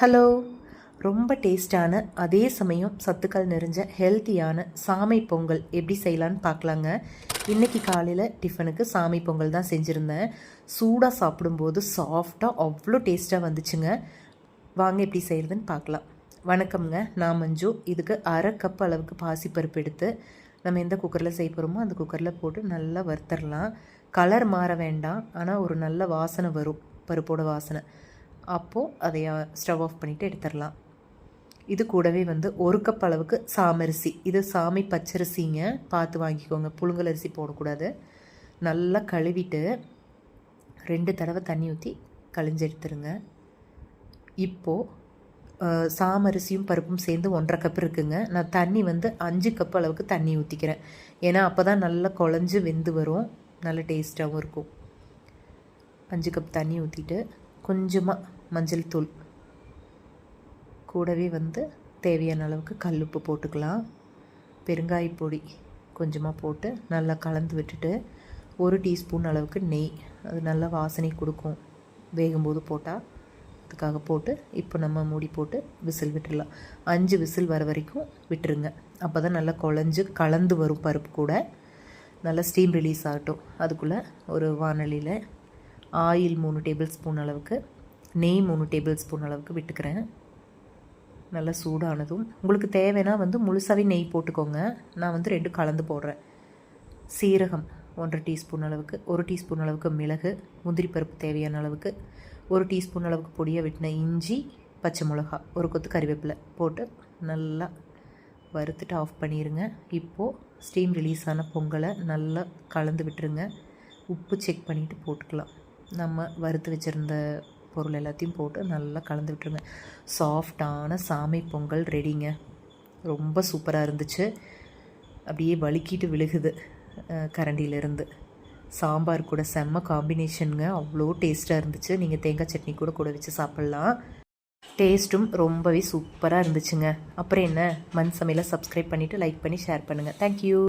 Hello. ரொம்ப டேஸ்டான அதே சமயம் சத்துக்கள் நிறைஞ்ச ஹெல்த்தியான சாமை பொங்கல் எப்படி செய்யலான்னு பார்க்கலாங்க. இன்றைக்கி காலையில் டிஃபனுக்கு சாமை பொங்கல் தான் செஞ்சுருந்தேன். சூடாக சாப்பிடும்போது சாஃப்டாக அவ்வளோ டேஸ்ட்டாக வந்துச்சுங்க. வாங்க எப்படி செய்கிறதுன்னு பார்க்கலாம். வணக்கம்ங்க, நான் மஞ்சு. இதுக்கு 1/2 கப் அளவுக்கு பாசிப்பருப்பு எடுத்து நம்ம எந்த குக்கரில் செய்ய போகிறோமோ அந்த குக்கரில் போட்டு நல்லா வறுத்தரலாம். கலர் மாற வேண்டாம், ஆனால் ஒரு நல்ல வாசனை வரும், பருப்போட வாசனை. அப்போது அதை ஸ்டவ் ஆஃப் பண்ணிவிட்டு எடுத்துடலாம். இது கூடவே 1 கப் அளவுக்கு சாமரிசி, இது சாமி பச்சரிசிங்க, பார்த்து வாங்கிக்கோங்க, புழுங்கல் அரிசி போடக்கூடாது. நல்லா கழுவிட்டு 2 தடவை தண்ணி ஊற்றி கழிஞ்சு எடுத்துருங்க. இப்போது சாமரிசியும் பருப்பும் சேர்ந்து 1.5 கப் இருக்குங்க. நான் தண்ணி 5 கப் அளவுக்கு தண்ணி ஊற்றிக்கிறேன். ஏன்னா அப்போ தான் நல்லா குழஞ்சி வெந்து வரும், நல்ல டேஸ்ட்டாகவும் இருக்கும். 5 கப் தண்ணி ஊற்றிட்டு கொஞ்சமாக மஞ்சள் தூள், கூடவே தேவையான அளவுக்கு கல்லுப்பு போட்டுக்கலாம். பெருங்காயப்பொடி கொஞ்சமாக போட்டு நல்லா கலந்து விட்டுட்டு 1 டீஸ்பூன் அளவுக்கு நெய், அது நல்லா வாசனை கொடுக்கும் வேகும்போது போட்டால், அதுக்காக போட்டு இப்போ நம்ம மூடி போட்டு விசில் விட்டுடலாம். 5 விசில் வர வரைக்கும் விட்டுருங்க. அப்போ தான் நல்லா குழஞ்சு கலந்து வரும் பருப்பு கூட. நல்லா ஸ்டீம் ரிலீஸ் ஆகட்டும். அதுக்குள்ளே ஒரு வானலியில் ஆயில் 3 டேபிள் ஸ்பூன் அளவுக்கு, நெய் 3 டேபிள் ஸ்பூன் அளவுக்கு விட்டுக்கிறேன். நல்லா சூடானதும் உங்களுக்கு தேவைன்னா முழுசாகவே நெய் போட்டுக்கோங்க. நான் 2 கலந்து போடுறேன். சீரகம் 1.5 டீஸ்பூன் அளவுக்கு, 1 டீஸ்பூன் அளவுக்கு மிளகு, முந்திரி பருப்பு தேவையான அளவுக்கு, 1 டீஸ்பூன் அளவுக்கு பொடியாக வெட்டின இஞ்சி, பச்சை மிளகா, 1 கொத்து கறிவேப்பிலை போட்டு நல்லா வறுத்துட்டு ஆஃப் பண்ணிடுங்க. இப்போது ஸ்டீம் ரிலீஸ் ஆன பொங்கலை நல்லா கலந்து விட்டுருங்க. உப்பு செக் பண்ணிவிட்டு போட்டுக்கலாம். நம்ம வறுத்து வச்சுருந்த பொருள் எல்லாத்தையும் போட்டு நல்லா கலந்து விட்டுருங்க. சாஃப்டான சாமை பொங்கல் ரெடிங்க. ரொம்ப சூப்பராக இருந்துச்சு. அப்படியே வலிக்கிட்டு விழுகுது கரண்டியிலேருந்து. சாம்பார் கூட செம்ம காம்பினேஷனுங்க, அவ்வளோ டேஸ்ட்டாக இருந்துச்சு. நீங்கள் தேங்காய் சட்னி கூட வச்சு சாப்பிட்லாம். டேஸ்ட்டும் ரொம்பவே சூப்பராக இருந்துச்சுங்க. அப்புறம் என்ன, மண் சமையலை சப்ஸ்கிரைப் பண்ணிவிட்டு லைக் பண்ணி ஷேர் பண்ணுங்கள். தேங்க்யூ.